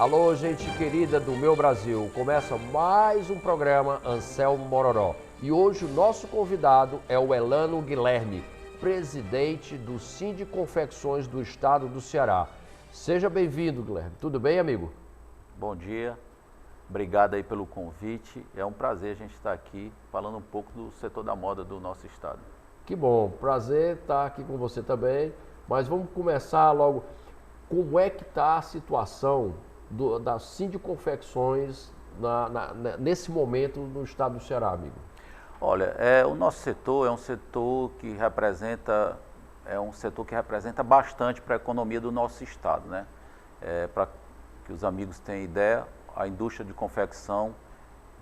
Alô, gente querida do meu Brasil, começa mais um programa Anselmo Mororó. E hoje o nosso convidado é o Elano Guilherme, presidente do Sindiconfecções do Estado do Ceará. Seja bem-vindo, Guilherme. Tudo bem, amigo? Bom dia, obrigado aí pelo convite. É um prazer a gente estar aqui falando um pouco do setor da moda do nosso estado. Que bom, prazer estar aqui com você também. Mas vamos começar logo. Como é que está a situação das Sindiconfecções nesse momento no estado do Ceará, amigo? Olha, o nosso setor é um setor que representa bastante para a economia do nosso estado, né? Para que os amigos tenham ideia, a indústria de confecção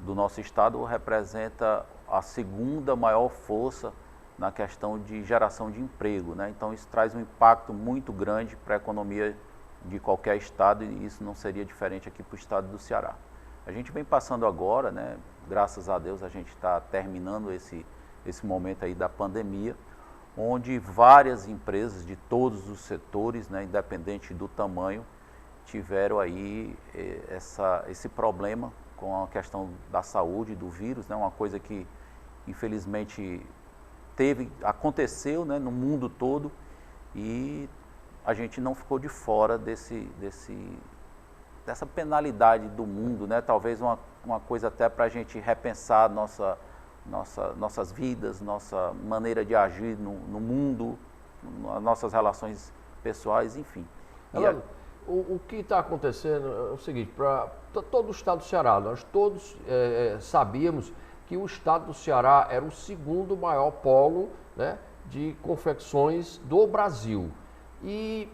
do nosso estado representa a segunda maior força na questão de geração de emprego, né? Então isso traz um impacto muito grande para a economia de qualquer estado e isso não seria diferente aqui para o estado do Ceará. A gente vem passando agora, né? Graças a Deus a gente está terminando esse momento aí da pandemia, onde várias empresas de todos os setores, né, independente do tamanho, tiveram aí esse problema com a questão da saúde, do vírus, né? Uma coisa que infelizmente aconteceu, né, no mundo todo e a gente não ficou de fora dessa penalidade do mundo, né? Talvez uma coisa até para a gente repensar nossas vidas, nossa maneira de agir no mundo, nossas relações pessoais, enfim. O que está acontecendo é o seguinte, para todo o estado do Ceará, nós todos sabíamos que o estado do Ceará era o segundo maior polo, né, de confecções do Brasil. E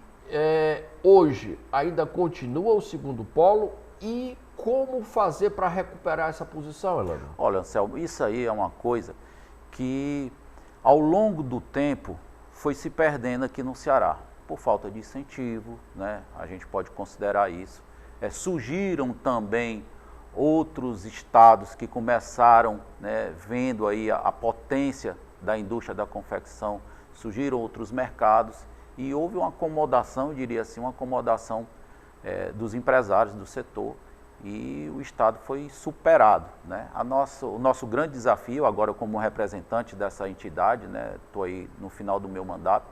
hoje ainda continua o segundo polo e como fazer para recuperar essa posição, Elano? Olha, Anselmo, isso aí é uma coisa que ao longo do tempo foi se perdendo aqui no Ceará, por falta de incentivo, né? A gente pode considerar isso. Surgiram também outros estados que começaram, né, vendo aí a potência da indústria da confecção, surgiram outros mercados e houve uma acomodação, eu diria assim, uma acomodação dos empresários do setor e o estado foi superado, né? O nosso grande desafio agora como representante dessa entidade, né, estou aí no final do meu mandato,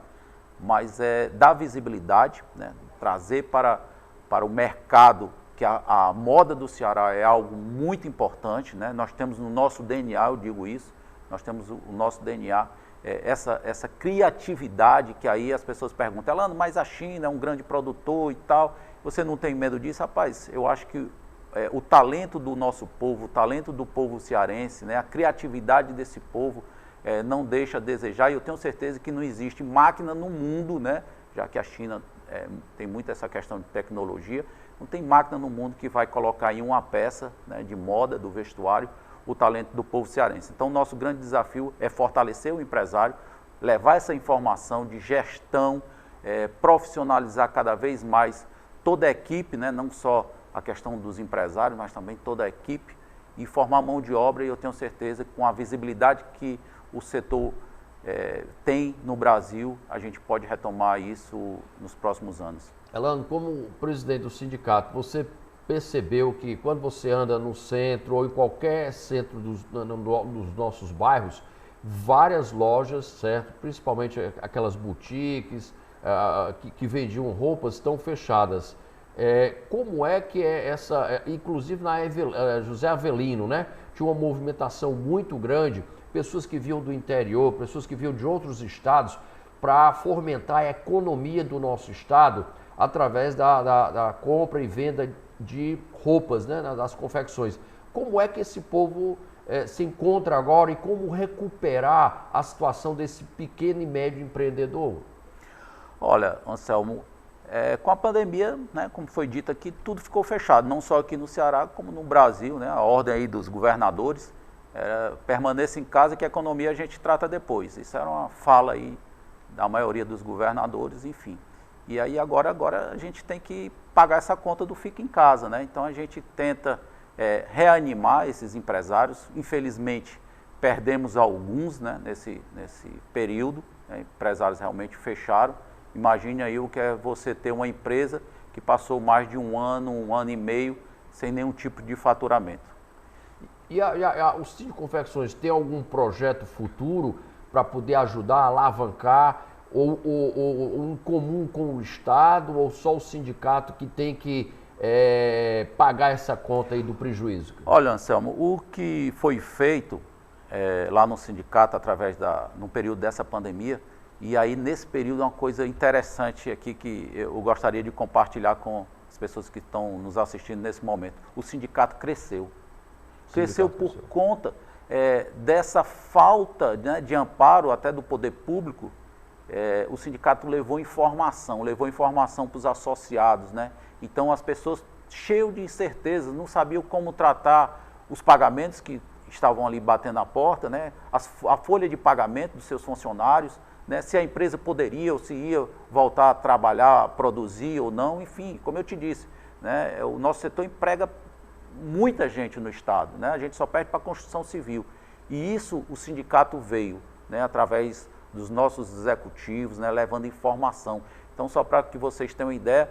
mas é dar visibilidade, né, trazer para o mercado que a moda do Ceará é algo muito importante, né? Nós temos no nosso DNA, eu digo isso, nós temos o nosso DNA, essa criatividade que aí as pessoas perguntam, Elano, mas a China é um grande produtor e tal, você não tem medo disso? Rapaz, eu acho que o talento do nosso povo, o talento do povo cearense, né, a criatividade desse povo não deixa a desejar e eu tenho certeza que não existe máquina no mundo, né, já que a China tem muito essa questão de tecnologia, não tem máquina no mundo que vai colocar em uma peça, né, de moda, do vestuário, o talento do povo cearense. Então, o nosso grande desafio é fortalecer o empresário, levar essa informação de gestão, profissionalizar cada vez mais toda a equipe, né, não só a questão dos empresários, mas também toda a equipe, e formar mão de obra, e eu tenho certeza que com a visibilidade que o setor tem no Brasil, a gente pode retomar isso nos próximos anos. Elano, como presidente do sindicato, você percebeu que quando você anda no centro ou em qualquer centro dos nossos bairros, várias lojas, certo? Principalmente aquelas boutiques que vendiam roupas estão fechadas. Como é que é essa, inclusive na José Avelino, né? Tinha uma movimentação muito grande, pessoas que vinham do interior, pessoas que vinham de outros estados para fomentar a economia do nosso estado através da compra e venda de roupas, né, das confecções. Como é que esse povo se encontra agora e como recuperar a situação desse pequeno e médio empreendedor? Olha, Anselmo, com a pandemia, né, como foi dito aqui, tudo ficou fechado, não só aqui no Ceará, como no Brasil, né, a ordem aí dos governadores, permaneça em casa que a economia a gente trata depois. Isso era uma fala aí da maioria dos governadores, enfim. E aí agora a gente tem que pagar essa conta do fica em casa, né? Então a gente tenta reanimar esses empresários. Infelizmente perdemos alguns, né, nesse período, né? Empresários realmente fecharam. Imagine aí o que é você ter uma empresa que passou mais de um ano e meio, sem nenhum tipo de faturamento. E o Sindicato de Confecções tem algum projeto futuro para poder ajudar a alavancar, ou um comum com o Estado, ou só o sindicato que tem que pagar essa conta aí do prejuízo? Olha, Anselmo, o que foi feito lá no sindicato no período dessa pandemia, e aí nesse período uma coisa interessante aqui que eu gostaria de compartilhar com as pessoas que estão nos assistindo nesse momento. O sindicato cresceu. Cresceu por conta dessa falta, né, de amparo até do poder público. O sindicato levou informação para os associados, né? Então as pessoas cheias de incertezas, não sabiam como tratar os pagamentos que estavam ali batendo na porta, né? A folha de pagamento dos seus funcionários, né? Se a empresa poderia ou se ia voltar a trabalhar, produzir ou não, enfim, como eu te disse, né? O nosso setor emprega muita gente no Estado, né? A gente só perde para a construção civil. E isso o sindicato veio, né, através dos nossos executivos, né, levando informação. Então, só para que vocês tenham uma ideia,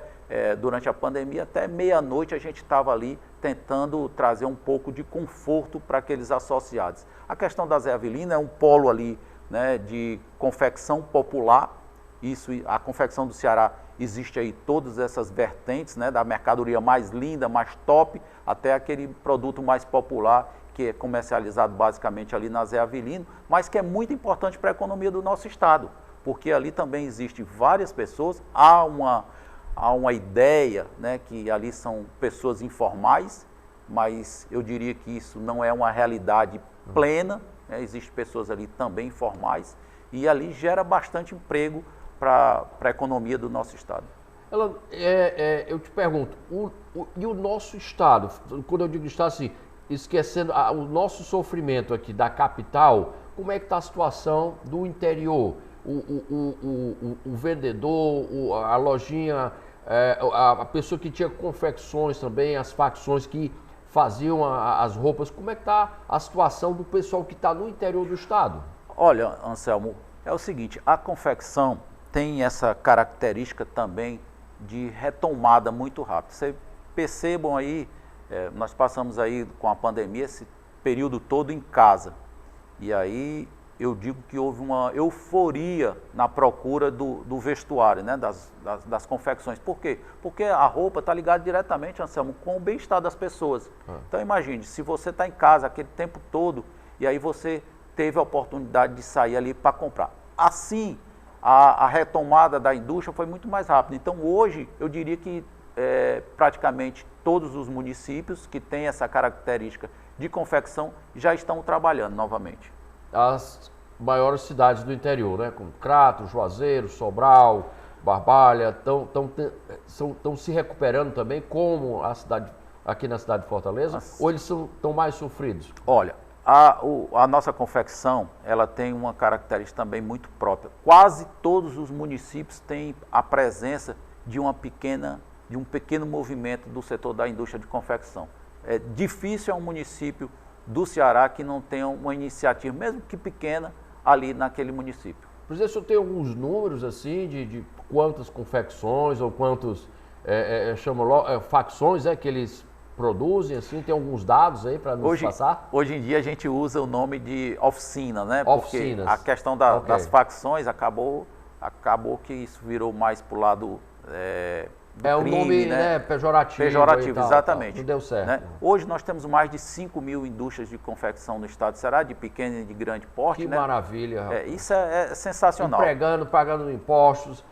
durante a pandemia, até meia-noite a gente estava ali tentando trazer um pouco de conforto para aqueles associados. A questão da Zé Avelino é um polo ali, né, de confecção popular. A confecção do Ceará existe aí todas essas vertentes, né, da mercadoria mais linda, mais top, até aquele produto mais popular, que é comercializado basicamente ali na Zé Avelino, mas que é muito importante para a economia do nosso estado, porque ali também existem várias pessoas, há uma ideia, né, que ali são pessoas informais, mas eu diria que isso não é uma realidade plena, né, existem pessoas ali também informais, e ali gera bastante emprego para a economia do nosso estado. Eu te pergunto, e o nosso estado, quando eu digo estado assim, esquecendo o nosso sofrimento aqui da capital, como é que está a situação do interior? O vendedor, a lojinha, a pessoa que tinha confecções também, as facções que faziam as roupas, como é que está a situação do pessoal que está no interior do estado? Olha, Anselmo, é o seguinte, a confecção tem essa característica também de retomada muito rápida. Vocês percebam aí, nós passamos aí com a pandemia esse período todo em casa. E aí eu digo que houve uma euforia na procura do vestuário, né, das confecções. Por quê? Porque a roupa está ligada diretamente, Anselmo, com o bem-estar das pessoas. Então imagine, se você está em casa aquele tempo todo e aí você teve a oportunidade de sair ali para comprar. Assim, a retomada da indústria foi muito mais rápida. Então hoje eu diria que praticamente todos os municípios que têm essa característica de confecção já estão trabalhando novamente. As maiores cidades do interior, né, como Crato, Juazeiro, Sobral, Barbalha, estão se recuperando também, como aqui na cidade de Fortaleza, ou eles estão mais sofridos? Olha, a nossa confecção, ela tem uma característica também muito própria. Quase todos os municípios têm a presença de um pequeno movimento do setor da indústria de confecção. É difícil um município do Ceará que não tenha uma iniciativa, mesmo que pequena, ali naquele município. Presidente, o senhor tem alguns números assim de quantas confecções ou quantos facções que eles produzem, assim, tem alguns dados aí para nos passar? Hoje em dia a gente usa o nome de oficina, né? Oficinas. Porque a questão das facções acabou que isso virou mais para o lado do crime, nome, né, pejorativo. Pejorativo, exatamente. Não deu certo. Né? Hoje nós temos mais de 5.000 indústrias de confecção no estado do Ceará, de pequeno e de grande porte. Que né? maravilha, rapaz. Isso é sensacional. Empregando, pagando impostos,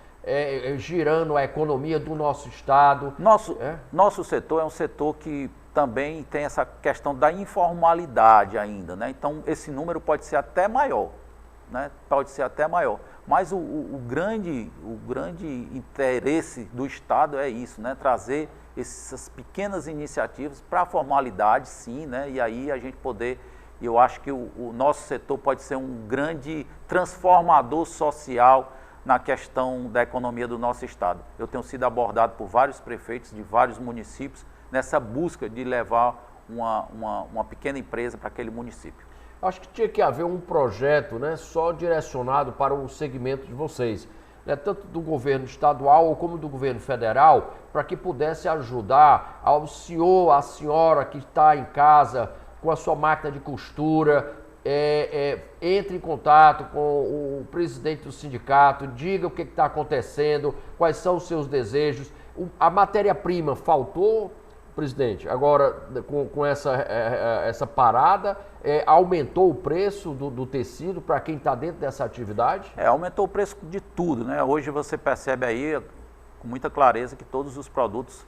girando a economia do nosso estado. Nosso setor é um setor que também tem essa questão da informalidade ainda, né? Então esse número pode ser até maior, né? Pode ser até maior. Mas o grande interesse do Estado é isso, né? Trazer essas pequenas iniciativas para a formalidade, sim, né? E aí a gente poder, eu acho que o nosso setor pode ser um grande transformador social na questão da economia do nosso Estado. Eu tenho sido abordado por vários prefeitos de vários municípios nessa busca de levar uma pequena empresa para aquele município. Acho que tinha que haver um projeto, né, só direcionado para o segmento de vocês. né, tanto do governo estadual como do governo federal, para que pudesse ajudar ao senhor, à senhora que está em casa com a sua máquina de costura, entre em contato com o presidente do sindicato, diga o que está acontecendo, quais são os seus desejos. A matéria-prima faltou, presidente, agora com essa parada, aumentou o preço do tecido para quem está dentro dessa atividade? Aumentou o preço de tudo, né? Hoje você percebe aí com muita clareza que todos os produtos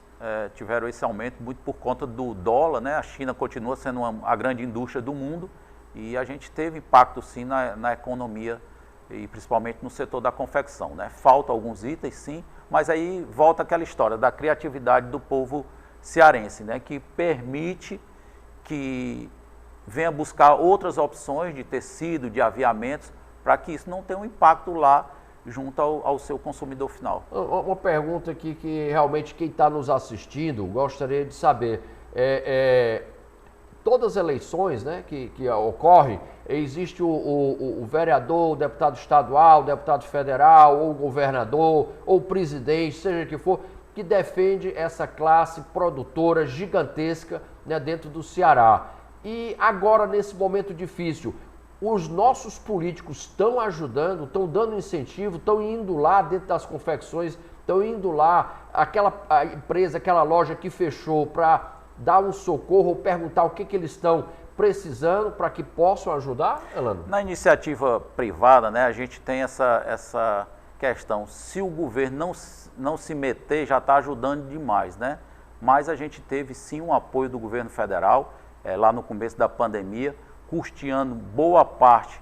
tiveram esse aumento muito por conta do dólar, né? A China continua sendo a grande indústria do mundo e a gente teve impacto sim na economia e principalmente no setor da confecção, né? Faltam alguns itens sim, mas aí volta aquela história da criatividade do povo cearense, né? Que permite que venha buscar outras opções de tecido, de aviamentos, para que isso não tenha um impacto lá junto ao seu consumidor final. Uma pergunta aqui que realmente quem está nos assistindo gostaria de saber. Todas as eleições, né, que ocorrem, existe o vereador, o deputado estadual, o deputado federal, ou o governador, ou o presidente, seja o que for, que defende essa classe produtora gigantesca, né, dentro do Ceará. E agora, nesse momento difícil, os nossos políticos estão ajudando, estão dando incentivo, estão indo lá dentro das confecções, estão indo lá, a empresa, aquela loja que fechou, para dar um socorro ou perguntar o que eles estão precisando para que possam ajudar, Elano? Na iniciativa privada, né, a gente tem essa questão. Se o governo não se meter, já está ajudando demais, né? Mas a gente teve sim um apoio do governo federal, lá no começo da pandemia, custeando boa parte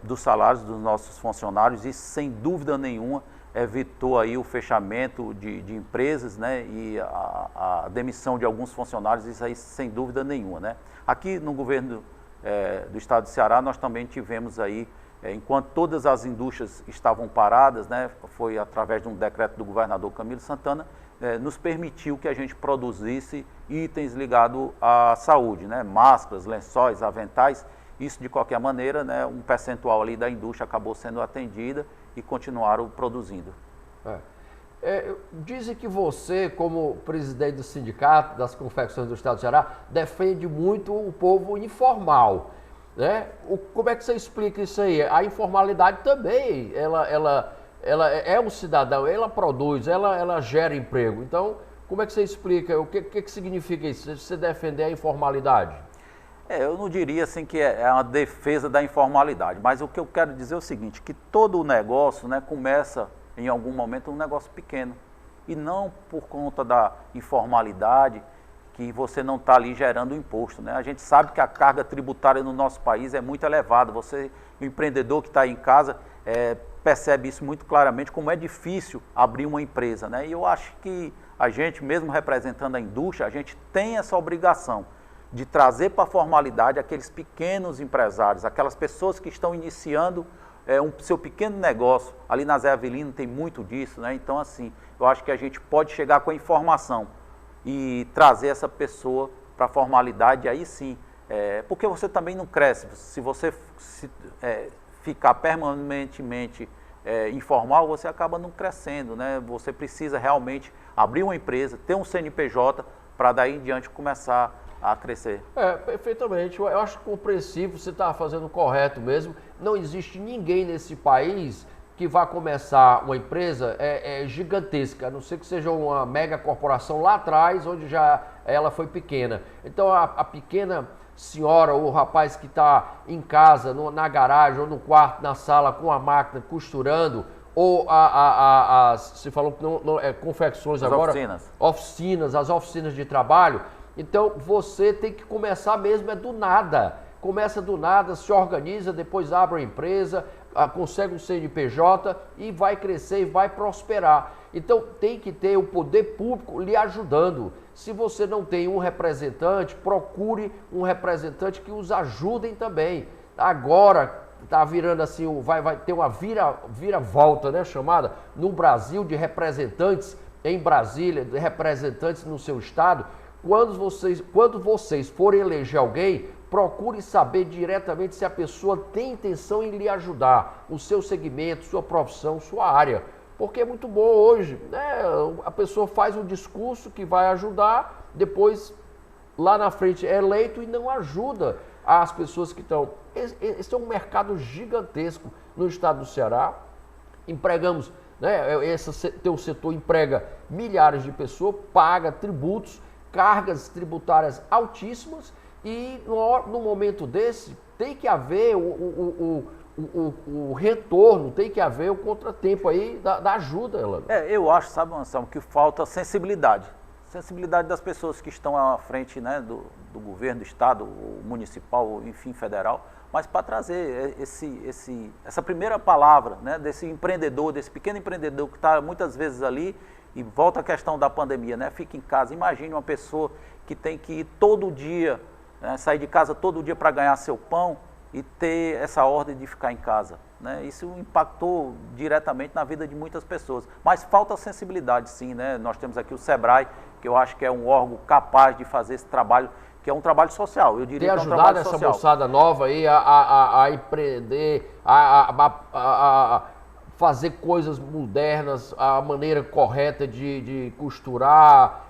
dos salários dos nossos funcionários e sem dúvida nenhuma evitou aí o fechamento de empresas, né, e a demissão de alguns funcionários, isso aí sem dúvida nenhuma, né. Aqui no governo do estado do Ceará nós também tivemos aí, enquanto todas as indústrias estavam paradas, né, foi através de um decreto do governador Camilo Santana, nos permitiu que a gente produzisse itens ligados à saúde, né, máscaras, lençóis, aventais. Isso, de qualquer maneira, né, um percentual ali da indústria acabou sendo atendida e continuaram produzindo. Dizem que você, como presidente do sindicato das confecções do estado do Ceará, defende muito o povo informal, né? Como é que você explica isso aí? A informalidade também, ela é um cidadão, ela produz, ela gera emprego. Então, como é que você explica? O que significa isso? Você defender a informalidade? Eu não diria assim que é uma defesa da informalidade, mas o que eu quero dizer é o seguinte, que todo o negócio, né, começa em algum momento um negócio pequeno. E não por conta da informalidade que você não está ali gerando imposto, né? A gente sabe que a carga tributária no nosso país é muito elevada. Você, o empreendedor que está aí em casa, percebe isso muito claramente, como é difícil abrir uma empresa, né? E eu acho que a gente, mesmo representando a indústria, a gente tem essa obrigação de trazer para a formalidade aqueles pequenos empresários, aquelas pessoas que estão iniciando seu pequeno negócio. Ali na Zé Avelino tem muito disso, né? Então, assim, eu acho que a gente pode chegar com a informação e trazer essa pessoa para a formalidade, aí sim, porque você também não cresce. Se você ficar permanentemente informal, você acaba não crescendo, né? Você precisa realmente abrir uma empresa, ter um CNPJ, para daí em diante começar a crescer. Perfeitamente. Eu acho compreensível, você está fazendo o correto mesmo. Não existe ninguém nesse país que vá começar uma empresa gigantesca, a não ser que seja uma mega corporação lá atrás, onde já ela foi pequena. Então a pequena senhora ou o rapaz que está em casa, na garagem ou no quarto, na sala, com a máquina costurando, ou você falou que não confecções agora, as oficinas de trabalho. Então você tem que começar mesmo do nada. Começa do nada, se organiza, depois abre uma empresa, consegue um CNPJ e vai crescer e vai prosperar. Então tem que ter o poder público lhe ajudando. Se você não tem um representante, procure um representante que os ajudem também. Agora está virando assim, vai ter uma vira-volta, né, chamada no Brasil, de representantes em Brasília, de representantes no seu estado. Quando vocês forem eleger alguém, procure saber diretamente se a pessoa tem intenção em lhe ajudar, o seu segmento, sua profissão, sua área. Porque é muito bom hoje, né? A pessoa faz um discurso que vai ajudar, depois lá na frente é eleito e não ajuda as pessoas que estão. Esse é um mercado gigantesco no estado do Ceará. Empregamos, né? Teu setor emprega milhares de pessoas, paga tributos, cargas tributárias altíssimas e no momento desse tem que haver o retorno, tem que haver o contratempo aí da ajuda, Elano. Eu acho, sabe, Anselmo, que falta sensibilidade. Sensibilidade das pessoas que estão à frente, né, do governo, do estado, municipal, enfim, federal, mas para trazer essa primeira palavra, né, desse empreendedor, desse pequeno empreendedor que está muitas vezes ali, e volta à questão da pandemia, né, fica em casa. Imagine uma pessoa que tem que ir todo dia, né, sair de casa todo dia para ganhar seu pão e ter essa ordem de ficar em casa, né? Isso impactou diretamente na vida de muitas pessoas, mas falta sensibilidade, sim, né? Nós temos aqui o Sebrae, que eu acho que é um órgão capaz de fazer esse trabalho, que é um trabalho social. Eu diria que é um trabalho social. Tem ajudado essa moçada nova aí a empreender, a fazer coisas modernas, a maneira correta de costurar.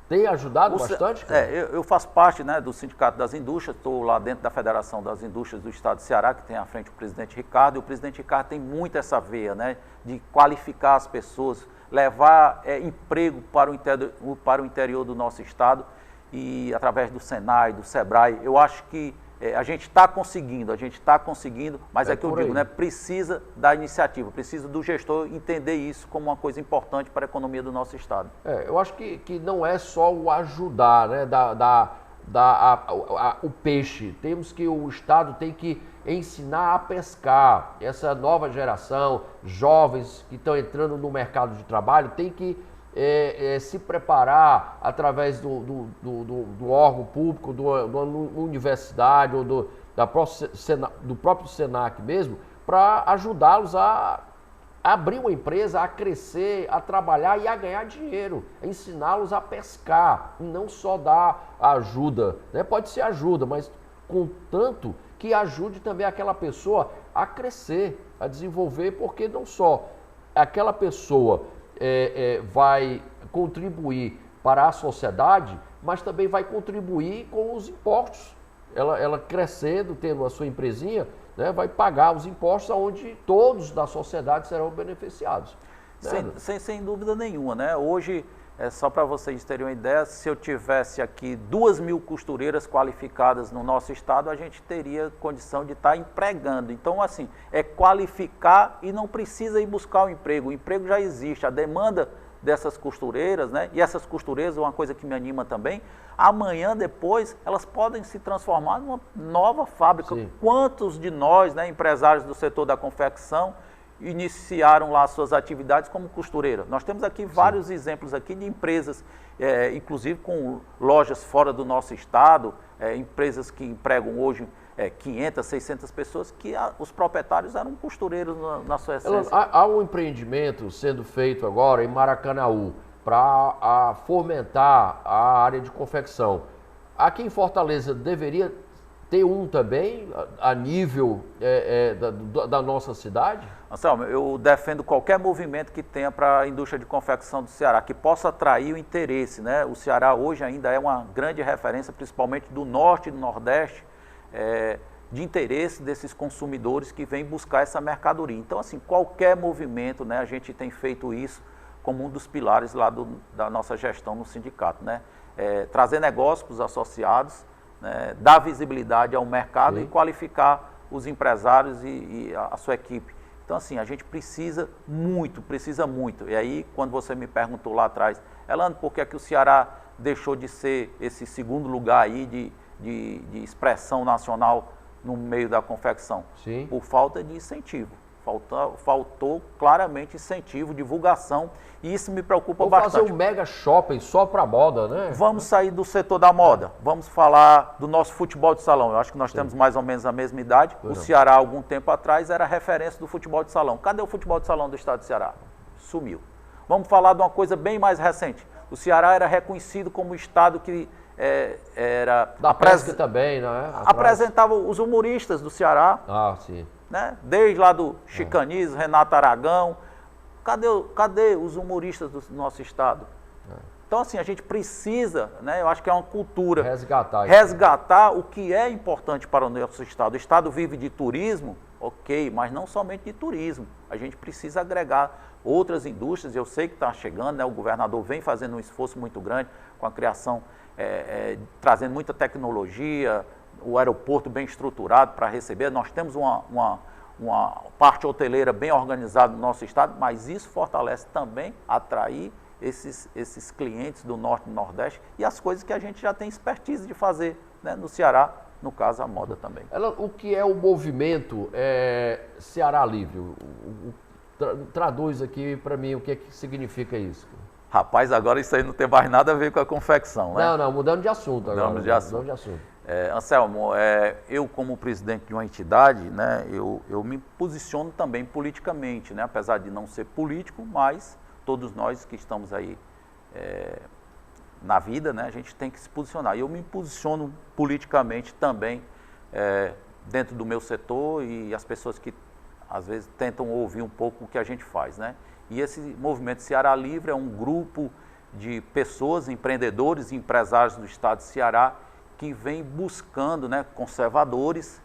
Tem ajudado bastante? Eu faço parte, né, do Sindicato das Indústrias, estou lá dentro da Federação das Indústrias do Estado de Ceará, que tem à frente o presidente Ricardo, e o presidente Ricardo tem muito essa veia, né, de qualificar as pessoas, levar emprego para o interior do nosso estado, e através do Senai, do Sebrae, eu acho que a gente está conseguindo, mas é que eu digo, né, precisa da iniciativa, precisa do gestor entender isso como uma coisa importante para a economia do nosso estado. Eu acho que não é só o ajudar, né, o peixe. Temos que o estado tem que ensinar a pescar. Essa nova geração, jovens que estão entrando no mercado de trabalho, tem que se preparar através do órgão público, da universidade ou do próprio Senac mesmo, para ajudá-los a abrir uma empresa, a crescer, a trabalhar e a ganhar dinheiro, ensiná-los a pescar, e não só dar ajuda, né? Pode ser ajuda, mas contanto que ajude também aquela pessoa a crescer, a desenvolver, porque não só aquela pessoa vai contribuir para a sociedade, mas também vai contribuir com os impostos. Ela crescendo, tendo a sua empresinha, né, vai pagar os impostos onde todos da sociedade serão beneficiados. Sem dúvida nenhuma, né? Hoje, só para vocês terem uma ideia, se eu tivesse aqui 2.000 costureiras qualificadas no nosso estado, a gente teria condição de estar empregando. Então, assim, é qualificar e não precisa ir buscar o emprego já existe, a demanda dessas costureiras, né? E essas costureiras, uma coisa que me anima também, amanhã, depois, elas podem se transformar numa nova fábrica. Sim. Quantos de nós, né, empresários do setor da confecção, iniciaram lá suas atividades como costureira? Nós temos aqui vários exemplos aqui de empresas, inclusive com lojas fora do nosso estado, empresas que empregam hoje 500, 600 pessoas, que os proprietários eram costureiros na sua essência. Há um empreendimento sendo feito agora em Maracanaú para fomentar a área de confecção. Aqui em Fortaleza deveria ter um também a nível da nossa cidade? Anselmo, eu defendo qualquer movimento que tenha para a indústria de confecção do Ceará, que possa atrair o interesse, né? O Ceará hoje ainda é uma grande referência, principalmente do norte e do nordeste, de interesse desses consumidores que vêm buscar essa mercadoria. Então, assim, qualquer movimento, né, a gente tem feito isso como um dos pilares lá da nossa gestão no sindicato, né? Trazer negócios para os associados, né, dar visibilidade ao mercado. Sim. E qualificar os empresários e a sua equipe. Então, assim, a gente precisa muito. E aí, quando você me perguntou lá atrás, Elano, por que é que o Ceará deixou de ser esse segundo lugar aí de expressão nacional no meio da confecção? Sim. Por falta de incentivo. Faltou claramente incentivo, divulgação, e isso me preocupa bastante. Fazer um mega shopping só para moda, né? Vamos sair do setor da moda, vamos falar do nosso futebol de salão. Eu acho que nós temos mais ou menos a mesma idade. O Ceará, algum tempo atrás, era referência do futebol de salão. Cadê o futebol de salão do estado do Ceará? Sumiu. Vamos falar de uma coisa bem mais recente. O Ceará era reconhecido como o estado que era... Da pesca também, né? Apresentava os humoristas do Ceará. Ah, sim. Né? Desde lá do Chicanismo, Renato Aragão. Cadê os humoristas do nosso estado? Então, assim, a gente precisa, né, eu acho que é uma cultura, resgatar o que é importante para o nosso estado. O estado vive de turismo, ok, mas não somente de turismo. A gente precisa agregar outras indústrias. Eu sei que está chegando, né, o governador vem fazendo um esforço muito grande com a criação, trazendo muita tecnologia, o aeroporto bem estruturado para receber. Nós temos uma parte hoteleira bem organizada no nosso estado, mas isso fortalece também atrair esses clientes do Norte e do Nordeste e as coisas que a gente já tem expertise de fazer, né, no Ceará, no caso a moda também. O que é o movimento Ceará Livre? Traduz aqui para mim o que significa isso. Rapaz, agora isso aí não tem mais nada a ver com a confecção, né? Não, mudando de assunto agora. Mudando de assunto. Anselmo, eu como presidente de uma entidade, né, eu me posiciono também politicamente, né, apesar de não ser político, mas todos nós que estamos aí na vida, né, a gente tem que se posicionar. E eu me posiciono politicamente também dentro do meu setor e as pessoas que às vezes tentam ouvir um pouco o que a gente faz, né? E esse movimento Ceará Livre é um grupo de pessoas, empreendedores e empresários do estado de Ceará que vem buscando, né, conservadores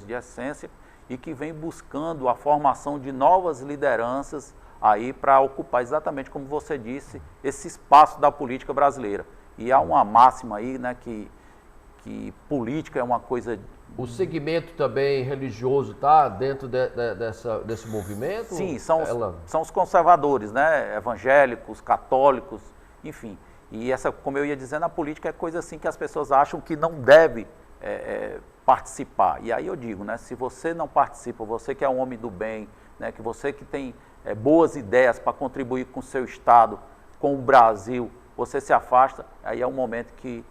de essência, e que vem buscando a formação de novas lideranças aí para ocupar exatamente como você disse, esse espaço da política brasileira. E há uma máxima aí, né, que política é uma coisa... O segmento também religioso está dentro desse movimento? Sim, são os conservadores, né, evangélicos, católicos, enfim. E essa, como eu ia dizendo, a política é coisa assim que as pessoas acham que não deve participar. E aí eu digo, né, se você não participa, você que é um homem do bem, né, que você que tem boas ideias para contribuir com o seu estado, com o Brasil, você se afasta, aí é um momento que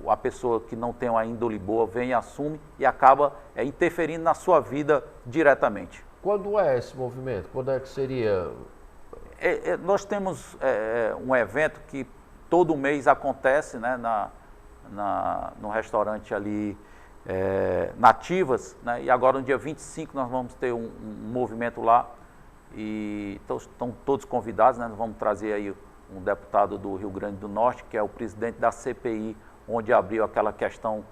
a pessoa que não tem uma índole boa vem e assume e acaba interferindo na sua vida diretamente. Quando é esse movimento? Quando é que seria? Nós temos um evento que todo mês acontece, né, no restaurante ali, Nativas, né, e agora no dia 25 nós vamos ter um movimento lá e estão todos convidados, né, nós vamos trazer aí um deputado do Rio Grande do Norte, que é o presidente da CPI, onde abriu aquela questão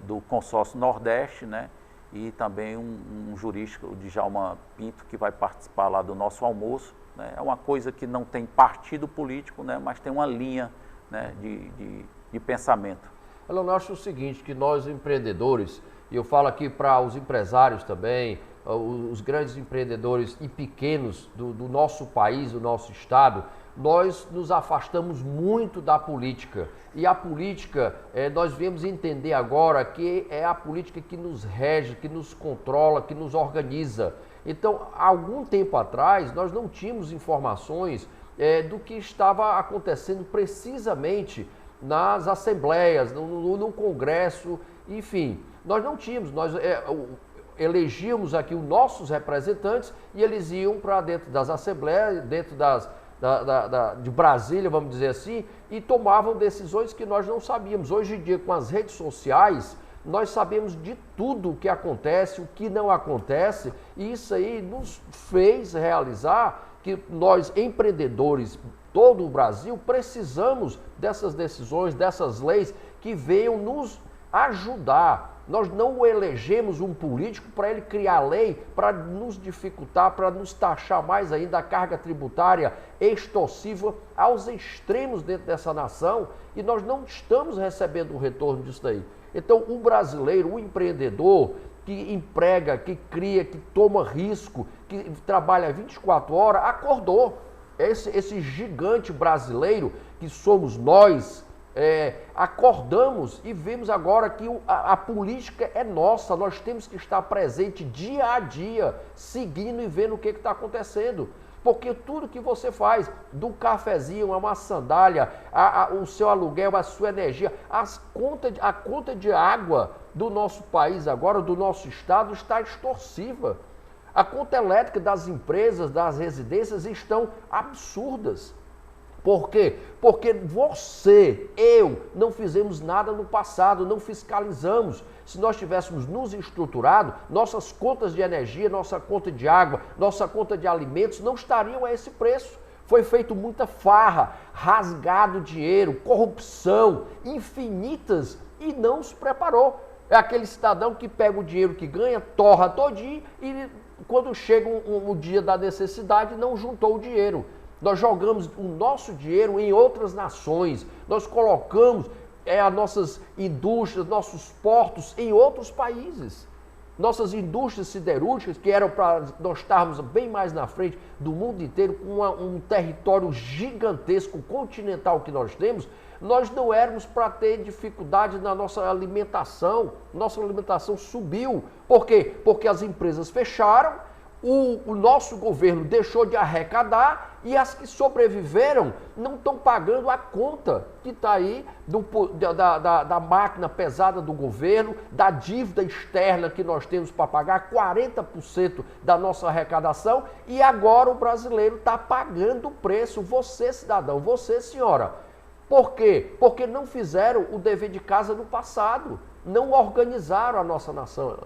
do consórcio Nordeste, né, e também um jurista, o Djalma Pinto, que vai participar lá do nosso almoço. Né. É uma coisa que não tem partido político, né, mas tem uma linha, né, de pensamento. Eu acho o seguinte, que nós empreendedores, e eu falo aqui para os empresários também, os grandes empreendedores e pequenos do nosso país, do nosso estado, nós nos afastamos muito da política. E a política, nós viemos entender agora que é a política que nos rege, que nos controla, que nos organiza. Então, há algum tempo atrás, nós não tínhamos informações do que estava acontecendo precisamente nas assembleias, no Congresso, enfim. Nós não tínhamos, nós elegíamos aqui os nossos representantes e eles iam para dentro das assembleias, dentro de Brasília, vamos dizer assim, e tomavam decisões que nós não sabíamos. Hoje em dia, com as redes sociais, nós sabemos de tudo o que acontece, o que não acontece, e isso aí nos fez realizar que nós, empreendedores, todo o Brasil, precisamos dessas decisões, dessas leis que venham nos ajudar. Nós não elegemos um político para ele criar lei, para nos dificultar, para nos taxar mais ainda a carga tributária extorsiva aos extremos dentro dessa nação, e nós não estamos recebendo o retorno disso daí. Então, o brasileiro, o empreendedor que emprega, que cria, que toma risco, que trabalha 24 horas, acordou. Esse gigante brasileiro que somos nós, acordamos e vemos agora que a política é nossa, nós temos que estar presente dia a dia, seguindo e vendo o que está acontecendo. Porque tudo que você faz, do cafezinho, a uma sandália, o seu aluguel, a sua energia, a conta de água do nosso país agora, do nosso estado, está extorsiva. A conta elétrica das empresas, das residências estão absurdas. Por quê? Porque você, eu, não fizemos nada no passado, não fiscalizamos. Se nós tivéssemos nos estruturado, nossas contas de energia, nossa conta de água, nossa conta de alimentos não estariam a esse preço. Foi feito muita farra, rasgado dinheiro, corrupção, infinitas, e não se preparou. É aquele cidadão que pega o dinheiro que ganha, torra todinho e quando chega o dia da necessidade não juntou o dinheiro. Nós jogamos o nosso dinheiro em outras nações, nós colocamos as nossas indústrias, nossos portos em outros países. Nossas indústrias siderúrgicas, que eram para nós estarmos bem mais na frente do mundo inteiro, com um território gigantesco, continental que nós temos, nós não éramos para ter dificuldade na nossa alimentação subiu. Por quê? Porque as empresas fecharam, o nosso governo deixou de arrecadar e as que sobreviveram não estão pagando a conta que está aí da máquina pesada do governo, da dívida externa que nós temos para pagar, 40% da nossa arrecadação, e agora o brasileiro está pagando o preço. Você, cidadão, você, senhora. Por quê? Porque não fizeram o dever de casa no passado, não organizaram a nossa nação.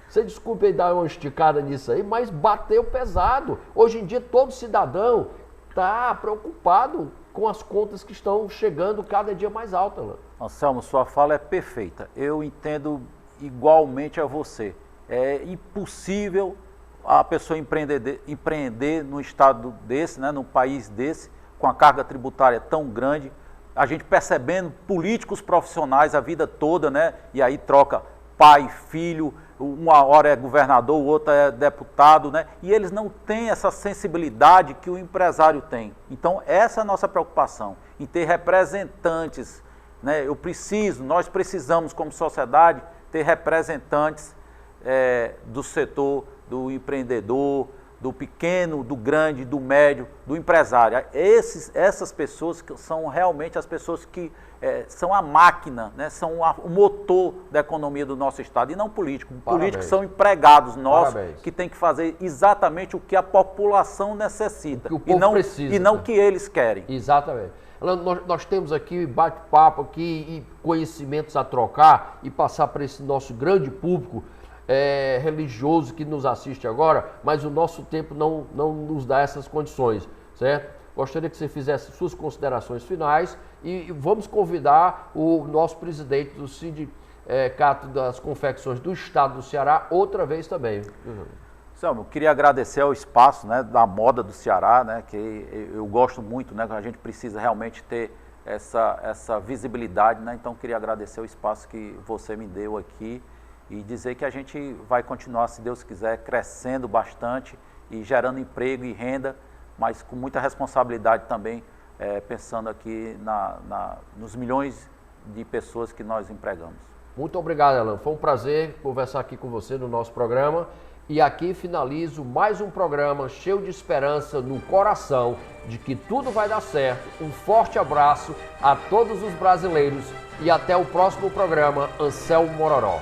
Você desculpe aí dar uma esticada nisso aí, mas bateu pesado. Hoje em dia todo cidadão está preocupado com as contas que estão chegando cada dia mais altas. Anselmo, sua fala é perfeita. Eu entendo igualmente a você. É impossível a pessoa empreender num estado desse, né, num país desse, com a carga tributária tão grande, a gente percebendo políticos profissionais a vida toda, né, e aí troca pai, filho, uma hora é governador, o outro é deputado, né? E eles não têm essa sensibilidade que o empresário tem. Então, essa é a nossa preocupação, em ter representantes, né? Nós precisamos, como sociedade, ter representantes do setor, do empreendedor, do pequeno, do grande, do médio, do empresário. Essas pessoas que são realmente as pessoas que são a máquina, né? São o motor da economia do nosso estado, e não políticos. Políticos são empregados nossos. Parabéns. Que tem que fazer exatamente o que a população necessita, o que o povo precisa, e não o que eles querem. Exatamente. Nós temos aqui bate-papo aqui e conhecimentos a trocar e passar para esse nosso grande público religioso que nos assiste agora, mas o nosso tempo não nos dá essas condições, certo? Gostaria que você fizesse suas considerações finais e vamos convidar o nosso presidente do Sindicato das Confecções do Estado do Ceará outra vez também. Selma, eu queria agradecer ao espaço, né, da moda do Ceará, né, que eu gosto muito, né, que a gente precisa realmente ter essa visibilidade, né, então queria agradecer o espaço que você me deu aqui e dizer que a gente vai continuar, se Deus quiser, crescendo bastante e gerando emprego e renda, mas com muita responsabilidade também, pensando aqui nos milhões de pessoas que nós empregamos. Muito obrigado, Alan. Foi um prazer conversar aqui com você no nosso programa. E aqui finalizo mais um programa cheio de esperança no coração de que tudo vai dar certo. Um forte abraço a todos os brasileiros e até o próximo programa Anselmo Mororó.